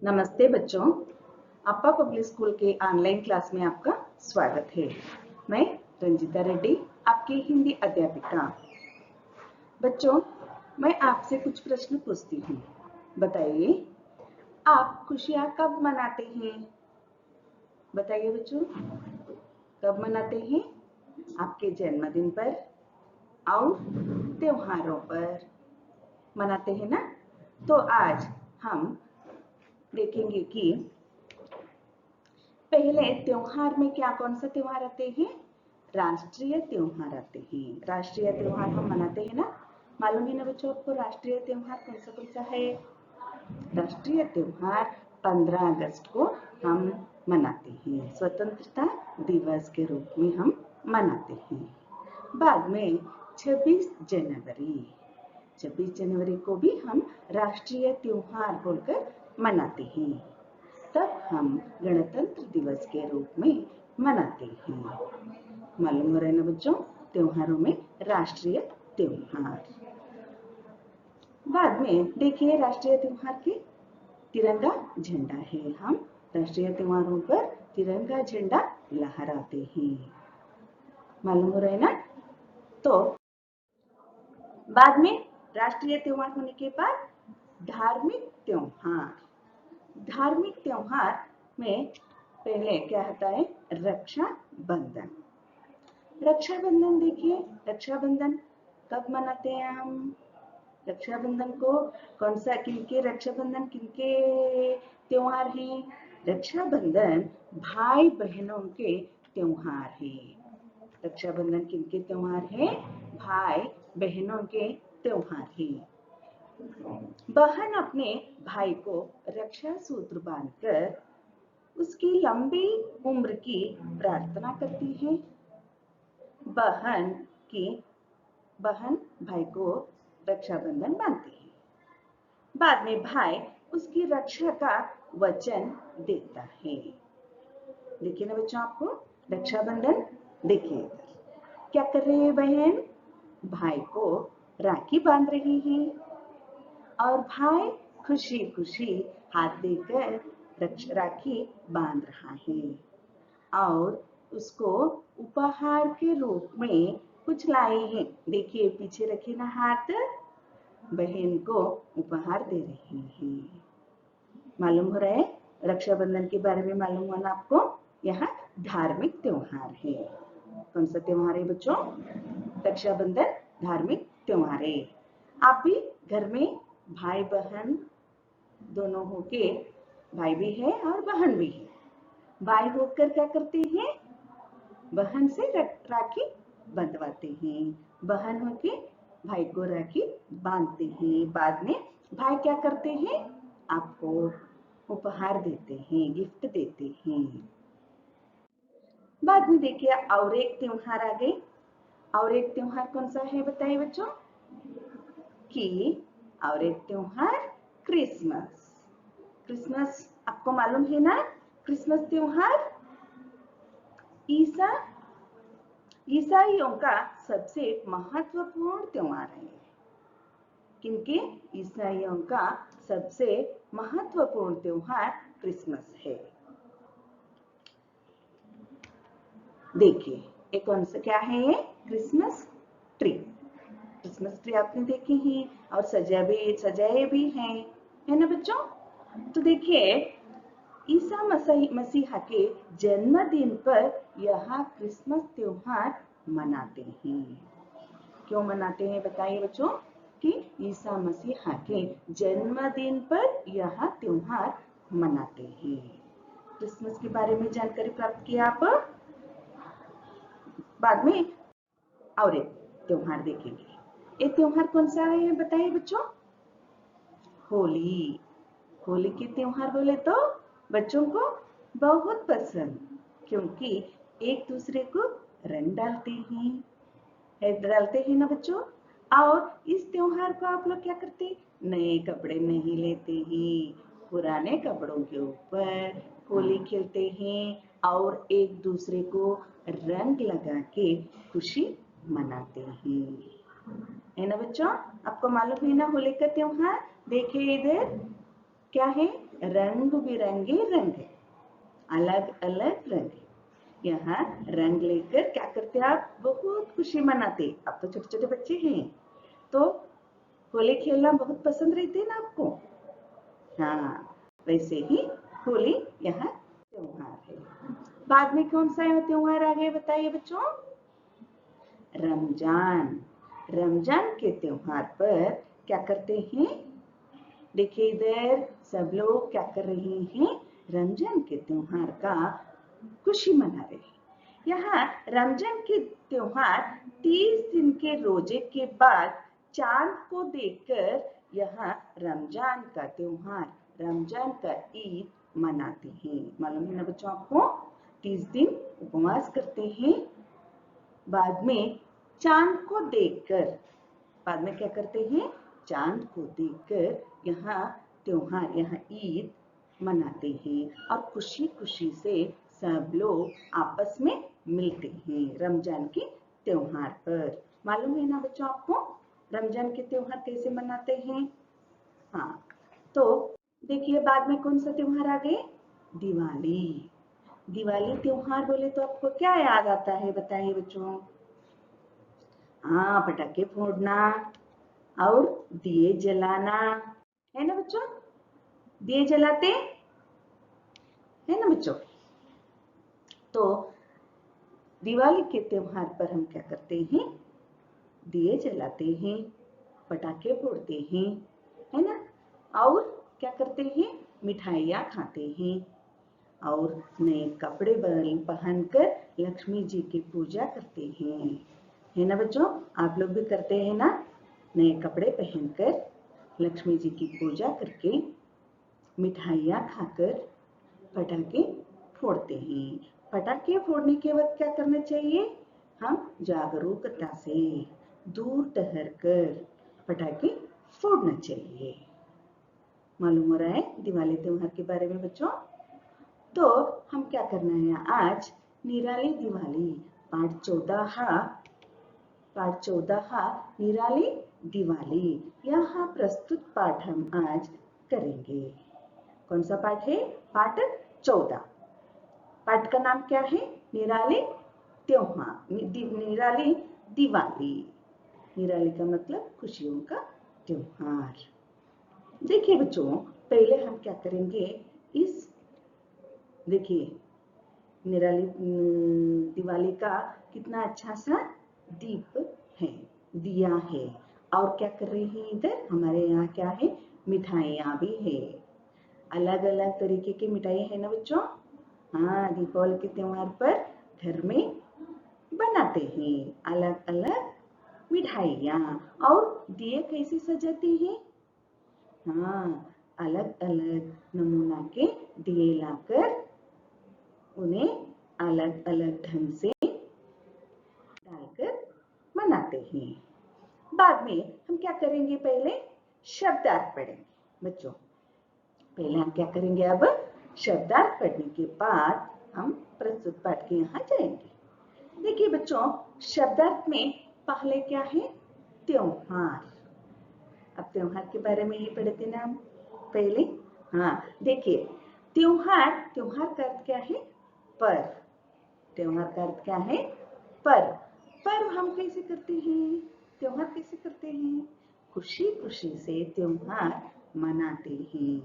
नमस्ते बच्चों, अप्पा public school के ऑनलाइन क्लास में आपका स्वागत है। मैं रंजिता रेड्डी, आपकी हिंदी अध्यापिका। बच्चों, मैं आपसे कुछ प्रश्न पूछती हूँ। बताइए, आप खुशियाँ कब मनाते हैं? बताइए बच्चों, कब मनाते हैं? आपके जन्मदिन पर और त्योहारों पर मनाते हैं ना? तो आज हम देखेंगे कि पहले त्योहार में क्या कौन सा त्योहार आते हैं? राष्ट्रीय त्योहार आते हैं। राष्ट्रीय त्योहार हम मनाते हैं ना? मालूम है ना बच्चों आपको राष्ट्रीय त्योहार कौन सा है? राष्ट्रीय त्योहार 15 अगस्त को हम मनाते हैं। स्वतंत्रता दिवस के रूप में हम मनाते हैं। बाद में 26 जनवरी को भी हम राष्ट्रीय त्योहार बोलकर मनाते हैं। तब हम गणतंत्र दिवस के रूप में मनाते हैं। मालूम हो रहा है ना बच्चों, त्योहारों में राष्ट्रीय त्योहार। बाद में देखिए राष्ट्रीय त्योहार के तिरंगा झंडा है। हम राष्ट्रीय त्योहारों पर तिरंगा झंडा लहराते हैं। मालूम हो रहा है ना? तो बाद में राष्ट्रीय त्योहार होने के बाद धार्मिक त्योहार में पहले क्या होता है? रक्षाबंधन। रक्षाबंधन देखिए, रक्षाबंधन कब मनाते हैं हम? रक्षाबंधन को रक्षाबंधन किनके त्योहार हैं? रक्षाबंधन भाई बहनों के त्योहार है। रक्षाबंधन किनके त्योहार है? भाई बहनों के त्योहार है। बहन अपने भाई को रक्षा सूत्र बांधकर उसकी लंबी उम्र की प्रार्थना करती है। बहन भाई को रक्षाबंधन बांधती है। बाद में भाई उसकी रक्षा का वचन देता है। देखिए ना बच्चों, आपको रक्षाबंधन देखिए क्या कर रही है बहन? भाई को राखी बांध रही है और भाई खुशी खुशी हाथ देकर राखी बांध रहा है और उसको उपहार के रूप में कुछ लाए हैं। देखिए पीछे रखे ना हाथ, बहन को उपहार दे रहे हैं। मालूम हो रहा है? रक्षाबंधन के बारे में मालूम हुआ ना आपको? यहाँ धार्मिक त्योहार है। कौन सा त्योहार है बच्चों? रक्षाबंधन धार्मिक त्योहार है। आप भी घर में भाई बहन दोनों होके, भाई भी है और बहन भी है, भाई होकर क्या करते हैं? बहन से राखी बंधवाते हैं। बहन होके भाई को राखी बांधते हैं। बाद में भाई क्या करते हैं? आपको उपहार देते हैं, गिफ्ट देते हैं। बाद में देखिए और एक त्योहार आ गए। और एक त्योहार कौन सा है बताइए बच्चों? और एक त्योहार क्रिसमस। क्रिसमस आपको मालूम है ना? क्रिसमस त्योहार ईसाइयों का सबसे महत्वपूर्ण त्योहार है। किनके? ईसाइयों का सबसे महत्वपूर्ण त्योहार क्रिसमस है। देखिए एक कौन सा क्या है ये? Christmas tree. क्रिसमस ट्री आपने देखे हैं और सजाए भी हैं, है ना बच्चों? तो देखिए ईसा मसीहा के जन्मदिन पर यह क्रिसमस त्योहार मनाते हैं। क्यों मनाते हैं बताइए बच्चों? कि ईसा मसीहा के जन्मदिन पर यह त्योहार मनाते हैं। क्रिसमस के बारे में जानकारी प्राप्त किया आप। बाद में और एक त्योहार देखेंगे। ये त्योहार कौन सा है बताइए बच्चों? होली। होली के त्योहार बोले तो बच्चों को बहुत पसंद, क्योंकि एक दूसरे को रंग डालते हैं ना बच्चों? और इस त्योहार को आप लोग क्या करते? नए कपड़े नहीं लेते हैं, पुराने कपड़ों के ऊपर होली खेलते हैं और एक दूसरे को रंग लगा के खुशी मनाते हैं, है ना बच्चों? आपको मालूम है ना होली का त्योहार? देखिए इधर क्या है? रंग बिरंगे रंग है, अलग अलग रंग है। यहाँ रंग लेकर क्या करते हैं आप? बहुत खुशी मनाते। अब तो छोटे छोटे बच्चे हैं तो होली खेलना बहुत पसंद रहते हैं ना आपको। हाँ, वैसे ही होली यहाँ त्योहार है। बाद में कौन सा त्योहार आ गया बताइए बच्चों? रमजान। रमजान के त्योहार पर क्या करते हैं? देखिए इधर सब लोग क्या कर रहे हैं? रमजान के त्योहार का खुशी मना रहे हैं। यहाँ रमजान के त्योहार 30 दिन के रोजे के बाद चांद को देखकर यहाँ रमजान का त्योहार, रमजान का ईद मनाते हैं। मालूम है ना बच्चों आपको? 30 दिन उपवास करते हैं, बाद में चांद को देखकर, बाद में क्या करते हैं? चांद को देखकर यहाँ त्योहार, यहाँ ईद मनाते हैं और खुशी खुशी से सब लोग आपस में मिलते हैं रमजान के त्योहार पर। मालूम है ना बच्चों आपको रमजान के त्योहार कैसे मनाते हैं? हाँ, तो देखिए बाद में कौन सा त्योहार आ गए? दिवाली। दिवाली त्योहार बोले तो आपको क्या याद आता है बताइए बच्चों? हाँ, पटाखे फोड़ना और दिए जलाना, है ना बच्चों? दिए जलाते है ना बच्चों? तो दिवाली के त्योहार पर हम क्या करते हैं? दिए जलाते हैं, पटाखे फोड़ते हैं, है ना? और क्या करते हैं? मिठाइयाँ खाते हैं और नए कपड़े पहनकर लक्ष्मी जी की पूजा करते हैं, है ना बच्चों? आप लोग भी करते हैं ना? नए कपड़े पहनकर लक्ष्मी जी की पूजा करके मिठाइयाँ खाकर पटाखे फोड़ते हैं। पटाखे फोड़ने के वक्त क्या करना चाहिए? हम जागरूकता से दूर ठहर कर पटाखे फोड़ना चाहिए। मालूम हो रहा है दिवाली त्योहार के बारे में बच्चों? तो हम क्या करना है आज? निराली दिवाली पाठ 14 निराली दिवाली यहाँ प्रस्तुत पाठ हम आज करेंगे। कौन सा पाठ है? पाठ 14। पाठ का नाम क्या है? निराली त्योहार, निराली दिवाली। निराली का मतलब खुशियों का त्योहार। देखिए बच्चों पहले हम क्या करेंगे? इस देखिए निराली दिवाली का कितना अच्छा सा दीप है, दिया है। और क्या कर रहे हैं? इधर हमारे यहाँ क्या है? मिठाइयाँ भी है, अलग अलग तरीके की मिठाई है ना बच्चों? हाँ, दीपावली के त्योहार पर घर में बनाते हैं अलग अलग मिठाइयाँ। और दिए कैसे सजाते हैं? हाँ, अलग अलग नमूना के दिए लाकर उन्हें अलग अलग ढंग से डालकर मनाते हैं। बाद में हम क्या करेंगे? पहले शब्दार्थ पढ़ेंगे बच्चों। पहले हम क्या करेंगे? अब शब्दार्थ पढ़ने के बाद हम प्रस्तुत पाठ के यहाँ जाएंगे। देखिए बच्चों शब्दार्थ में पहले क्या है? त्योहार। अब त्योहार के बारे में ही पढ़े थे ना हम पहले। हाँ, देखिए त्योहार, त्योहार का अर्थ क्या है? पर्व। त्योहार का अर्थ क्या है? पर्व। पर्व हम कैसे करते हैं? त्योहार कैसे करते हैं? खुशी खुशी से त्योहार मनाते हैं,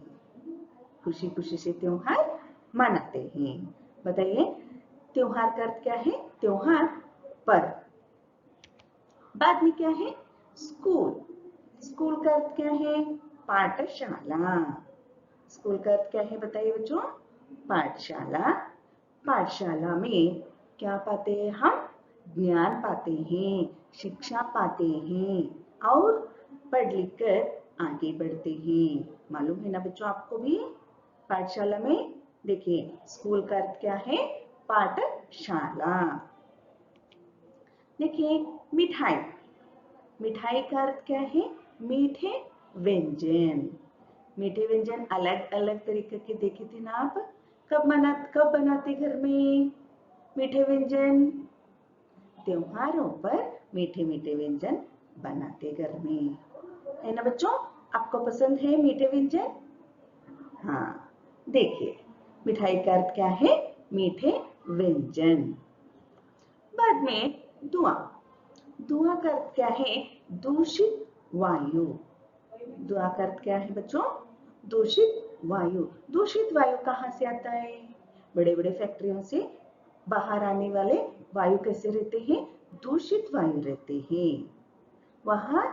खुशी खुशी से त्योहार मनाते हैं। बताइए त्योहार का अर्थ क्या है? त्योहार, पर्व। बाद में क्या है? स्कूल। स्कूल का अर्थ क्या है? पाठशाला। स्कूल का अर्थ क्या है बताइए बच्चों? पाठशाला। पाठशाला में क्या पाते हैं हम? ज्ञान पाते हैं, शिक्षा पाते हैं और पढ़ लिख कर आगे बढ़ते हैं। मालूम है ना बच्चों आपको भी? पाठशाला में देखिए स्कूल का अर्थ क्या है? पाठशाला। देखिए मिठाई। मिठाई का अर्थ क्या है? मीठे व्यंजन। मीठे व्यंजन अलग अलग तरीके के देखे थे ना आप? कब बनाते घर में मीठे व्यंजन? त्योहारों पर मीठे मीठे व्यंजन बनाते घर में, है ना बच्चों? आपको पसंद है मीठे व्यंजन? हाँ, देखिए, मिठाई का अर्थ क्या है? मीठे व्यंजन। बाद में धुआं। धुआं का अर्थ क्या है? दूषित वायु। धुआं का अर्थ क्या है बच्चों? दूषित वायु। दूषित वायु कहाँ से आता है? बड़े बड़े फैक्ट्रियों से बाहर आने वाले वायु कैसे रहते हैं? दूषित वायु रहते हैं। वहां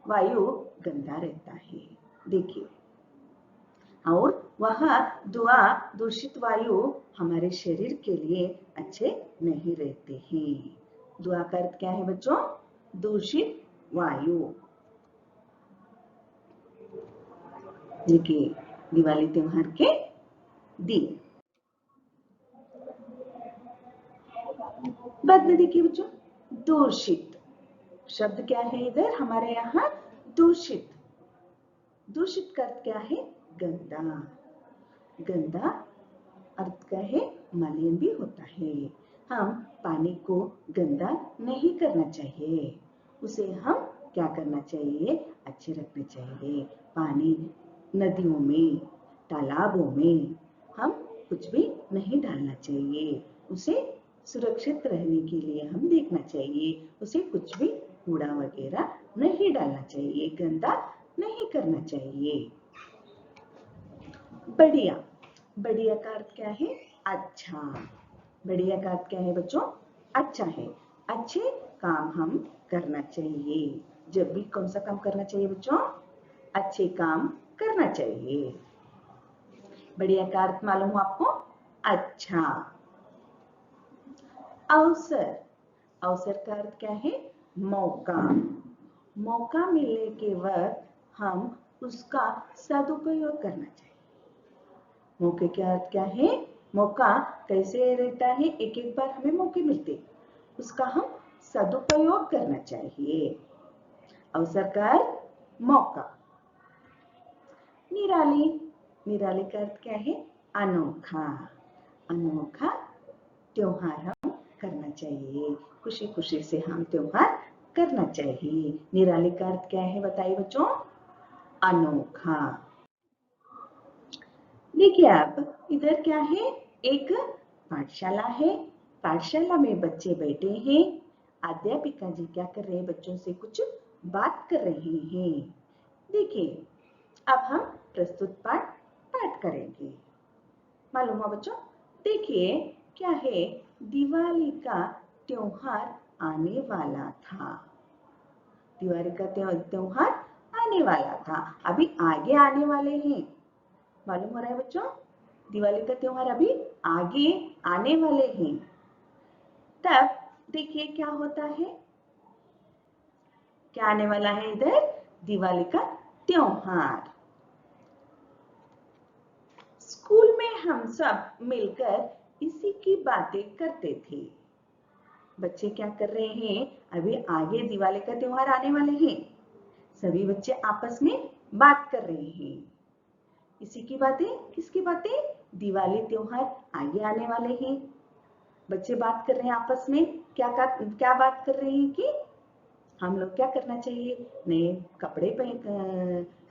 वायु गंदा रहता है। देखिए, और वहां धुआं, दूषित वायु हमारे शरीर के लिए अच्छे नहीं रहते हैं। धुआं का अर्थ क्या है बच्चों? दूषित वायु। देखिए, दिवाली त्योहार के दिए। बाद में देखिए बच्चों, दूषित शब्द क्या है इधर हमारे यहाँ? दूषित। दूषित का अर्थ क्या है? गंदा। गंदा अर्थ क्या है? मलिन भी होता है। हम पानी को गंदा नहीं करना चाहिए, उसे हम क्या करना चाहिए? अच्छे रखना चाहिए। पानी नदियों में, तालाबों में हम कुछ भी नहीं डालना चाहिए। उसे सुरक्षित रहने के लिए हम देखना चाहिए। उसे कुछ भी कूड़ा वगैरह नहीं डालना चाहिए, गंदा नहीं करना चाहिए। बढ़िया। बढ़िया का अर्थ क्या है? अच्छा। बढ़िया का अर्थ क्या है बच्चों? अच्छा है। अच्छे काम हम करना चाहिए। जब भी कौन सा काम करना चाहिए बच्चों? अच्छे काम करना चाहिए। बढ़िया का अर्थ मालूम हो आपको? अच्छा। अवसर। अवसर का अर्थ क्या है? मौका। मौका मिलने के वक्त हम उसका सदुपयोग करना चाहिए। मौके का अर्थ क्या है? मौका कैसे रहता है? एक एक बार हमें मौके मिलते, उसका हम सदुपयोग करना चाहिए। अवसर का अर्थ मौका। निराली। निराली का अर्थ क्या है? अनोखा। अनोखा त्योहार हम करना चाहिए। खुशी खुशी से हम त्योहार करना चाहिए। निराली का अर्थ क्या है बताइए बच्चों? अनोखा। देखिए, आप इधर क्या है? एक पाठशाला है। पाठशाला में बच्चे बैठे हैं। अध्यापिका जी क्या कर रहे हैं? बच्चों से कुछ बात कर रहे हैं। देखिए, अब हम प्रस्तुत पाठ पाठ करेंगे। मालूम हुआ बच्चों? देखिए, क्या है? दिवाली का त्योहार आने वाला था। दिवाली का त्योहार आने वाला था, अभी आगे आने वाले हैं। मालूम हो रहा है बच्चों? दिवाली का त्योहार अभी आगे आने वाले हैं। तब देखिए क्या होता है? क्या आने वाला है इधर? दिवाली का त्योहार। स्कूल में हम सब मिलकर इसी की बातें करते थे। बच्चे क्या कर रहे हैं? अभी आगे दिवाली का त्योहार आने वाले हैं। सभी बच्चे आपस में बात कर रहे हैं। इसी की बातें, किसकी बातें? दिवाली त्योहार आगे आने वाले हैं। बच्चे बात कर रहे हैं आपस में। क्या बात कर रहे हैं कि हम लोग क्या करना चाहिए? नए कपड़े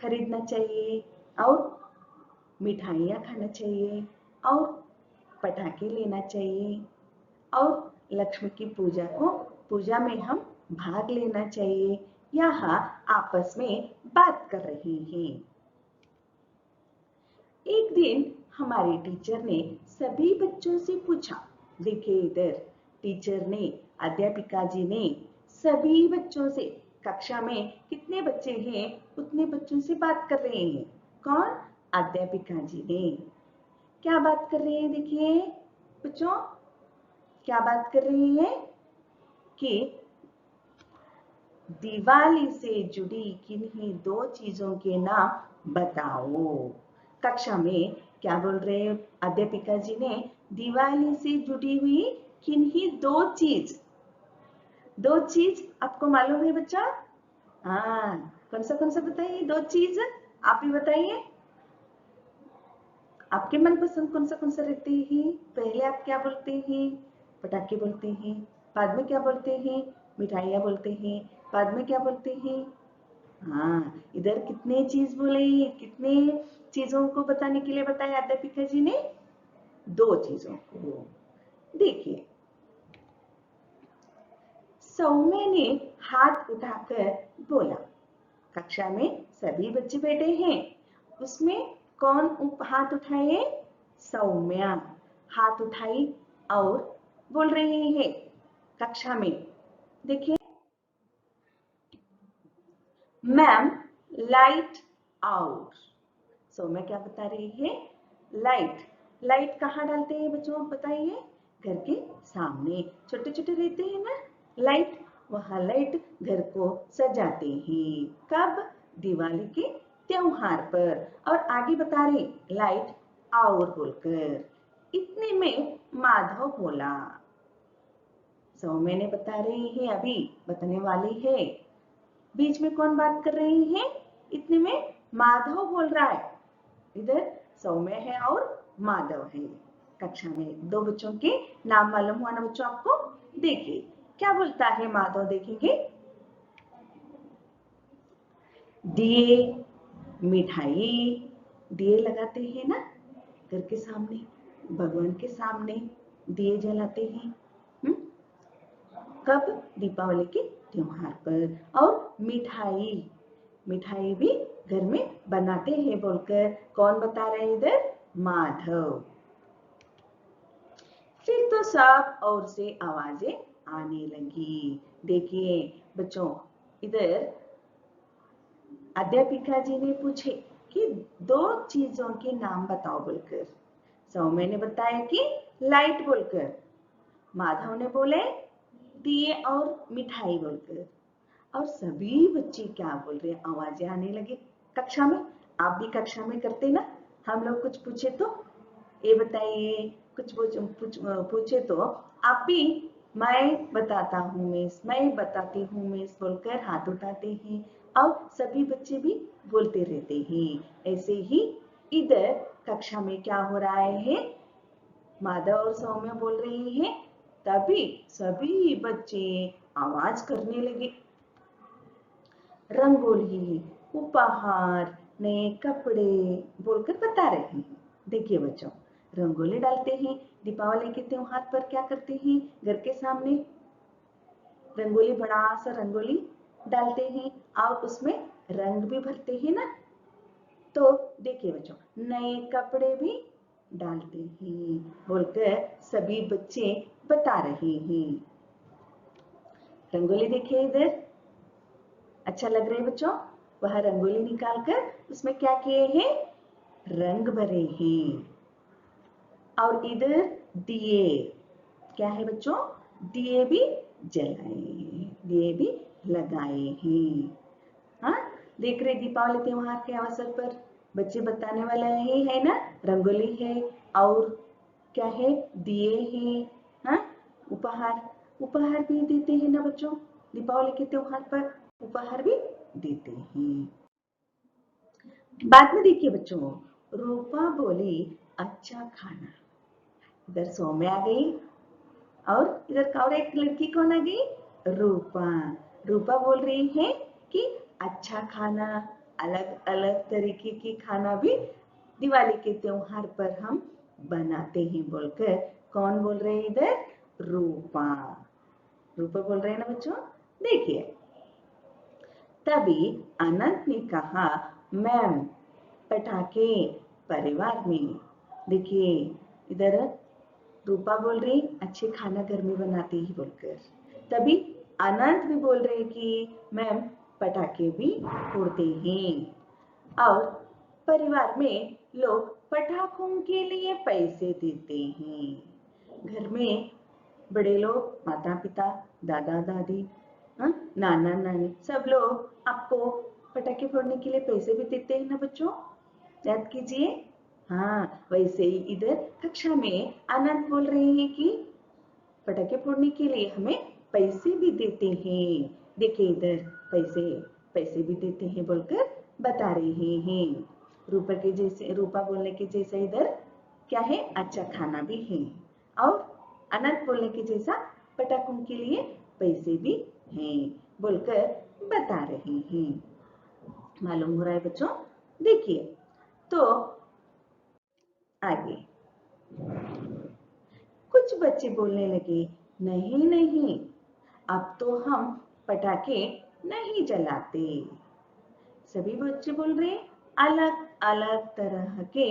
खरीदना चाहिए, और मिठाइयाँ खाना चाहिए, और पटाखे लेना चाहिए, और लक्ष्मी की पूजा में हम भाग लेना चाहिए। यहाँ आपस में बात कर रहे हैं। एक दिन हमारे टीचर ने सभी बच्चों से पूछा। देखिए इधर, टीचर ने, अध्यापिका जी ने सभी बच्चों से, कक्षा में कितने बच्चे हैं उतने बच्चों से बात कर रहे हैं। कौन? अध्यापिका जी ने। क्या बात कर रहे हैं? देखिए बच्चों, क्या बात कर रही है? कि दिवाली से जुड़ी किन्हीं दो चीजों के नाम बताओ। कक्षा में क्या बोल रहे हैं अध्यापिका जी ने? दिवाली से जुड़ी हुई किन्हीं दो चीज आपको मालूम है बच्चा? हाँ, कौन सा बताइए? दो चीज आप ही बताइए। आपके मनपसंद कौन सा रहते हैं? पहले आप क्या बोलते हैं? पटाखे बोलते हैं। बाद में क्या बोलते हैं? मिठाइयाँ बोलते हैं। बाद में क्या बोलते हैं? हाँ, इधर कितने चीज बोले, कितने चीजों को बताने के लिए बताया अध्यापिका जी ने? 2 चीजों को। देखिए, सौम्य ने हाथ उठाकर बोला, कक्षा में सभी बच्चे बैठे हैं, उसमें कौन हाथ उठाए? सौम्या हाथ उठाई और बोल रही है कक्षा में। देखिए, मैम लाइट आउट। सौम्या क्या बता रही है? लाइट। लाइट कहाँ डालते हैं बच्चों, बताइए? घर के सामने छोटे छोटे रहते हैं ना लाइट, वहां लाइट घर को सजाते हैं। कब? दिवाली के त्योहार पर। और आगे बता रहे लाइट और बोलकर। इतने में माधव बोला। सौम्य ने बता रही है, अभी बताने वाली है। बीच में कौन बात कर रही है? इतने में माधव बोल रहा है। इधर सौम्य है और माधव है। कक्षा में 2 बच्चों के नाम मालूम हुआ ना बच्चों आपको? देखिए क्या बोलता है माधव, देखेंगे। दिए, मिठाई। दिए लगाते हैं ना घर के सामने, भगवान के सामने दिए जलाते हैं। कब? दीपावली के त्योहार पर। और मिठाई, मिठाई भी घर में बनाते हैं बोलकर कौन बता रहे हैं इधर? माधव। फिर तो सब और से आवाजें आने लगी। देखिए बच्चों, इधर अध्यापिका जी ने पूछे कि 2 चीजों के नाम बताओ बोलकर। सौम्य ने बताया कि लाइट बोलकर, माधव ने बोले दिए और मिठाई बोलकर। और सभी बच्चे क्या बोल रहे हैं? आवाजें आने लगी कक्षा में। आप भी कक्षा में करते ना, हम लोग कुछ पूछे तो ये बताइए, कुछ पूछे तो आप भी मैं बताता हूँ मिस, मैं बताती हूँ मिस बोलकर हाथ उठाते हैं और सभी बच्चे भी बोलते रहते हैं। ऐसे ही इधर कक्षा में क्या हो रहा है? माधव और सौम्य बोल रहे हैं, तभी सभी बच्चे आवाज करने लगे। रंगोली, उपहार, नए कपड़े बोलकर बता रहे हैं। देखिए बच्चों, रंगोली डालते हैं दीपावली के त्योहार पर। क्या करते हैं? घर के सामने रंगोली, बड़ा सा रंगोली डालते हैं और उसमें रंग भी भरते हैं ना। तो देखिए बच्चों, नए कपड़े भी डालते हैं बोलकर सभी बच्चे बता रहे हैं। रंगोली देखिए इधर, अच्छा लग रहा है बच्चों? वह रंगोली निकालकर उसमें क्या किए हैं? रंग भरे हैं। और इधर दिए, क्या है बच्चों? दिए भी जलाए हैं, दिए भी लगाए हैं। हाँ, देख रहे दीपावली त्योहार के अवसर पर बच्चे बताने वाला ही है ना, रंगोली है और क्या है? दिए हैं। हाँ, उपहार, उपहार भी देते हैं ना बच्चों, दीपावली के त्योहार पर उपहार भी देते हैं। बाद में देखिए बच्चों, रूपा बोली अच्छा खाना। इधर सौम्य आ गई और इधर और एक लड़की कौन आ गई? रूपा। रूपा बोल रही है कि अच्छा खाना, अलग अलग तरीके की खाना भी दिवाली के त्योहार पर हम बनाते हैं बोलकर कौन बोल रहे हैं इधर? रूपा। रूपा बोल रहे हैं ना बच्चों? देखिए, तभी अनंत ने कहा, मैम पटाखे परिवार में। देखिए इधर रूपा बोल रही अच्छे खाना घर में बनाते ही बोलकर, तभी अनंत भी बोल रहे कि मैम पटाखे भी फोड़ते हैं और परिवार में लोग पटाखों के लिए पैसे देते हैं। घर में बड़े लोग, माता पिता, दादा दादी, हाँ, नाना नानी, सब लोग आपको पटाखे फोड़ने के लिए पैसे भी देते हैं ना बच्चों, याद कीजिए। हाँ, वैसे ही इधर कक्षा में आनंद बोल रहे हैं कि पटाखे फोड़ने के लिए हमें पैसे भी देते हैं। देखिए इधर पैसे, पैसे भी देते हैं बोलकर बता रहे हैं। रूपा के जैसे, रूपा बोलने के जैसा इधर क्या है? अच्छा खाना भी है और अनंत बोलने के जैसा पटाखों के लिए पैसे भी हैं बोलकर बता रहे हैं। मालूम हो रहा है बच्चों? देखिए तो आगे कुछ बच्चे बोलने लगे, नहीं नहीं, अब तो हम पटाखे नहीं जलाते। सभी बच्चे बोल रहे अलग अलग तरह के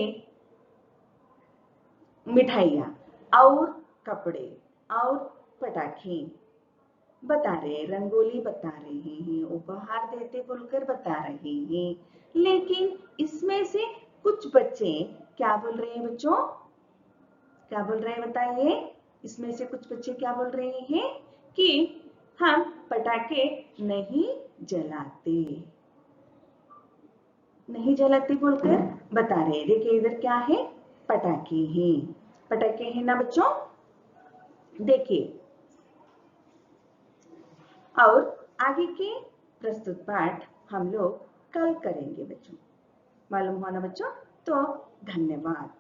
मिठाइयाँ और कपड़े और पटाखे बता रहे हैं, रंगोली बता रहे हैं, उपहार देते बोलकर बता रहे हैं। लेकिन इसमें से कुछ बच्चे क्या बोल रहे हैं बच्चों? क्या बोल रहे हैं बताइए? इसमें से कुछ बच्चे क्या बोल रहे हैं कि हम पटाखे नहीं जलाते, नहीं जलाते बोलकर बता रहे हैं। देखिए इधर क्या है? पटाखे हैं, पटाखे हैं ना बच्चों? देखिए और आगे के प्रस्तुत पाठ हम लोग कल करेंगे बच्चों। मालूम हुआ ना बच्चों? तो धन्यवाद।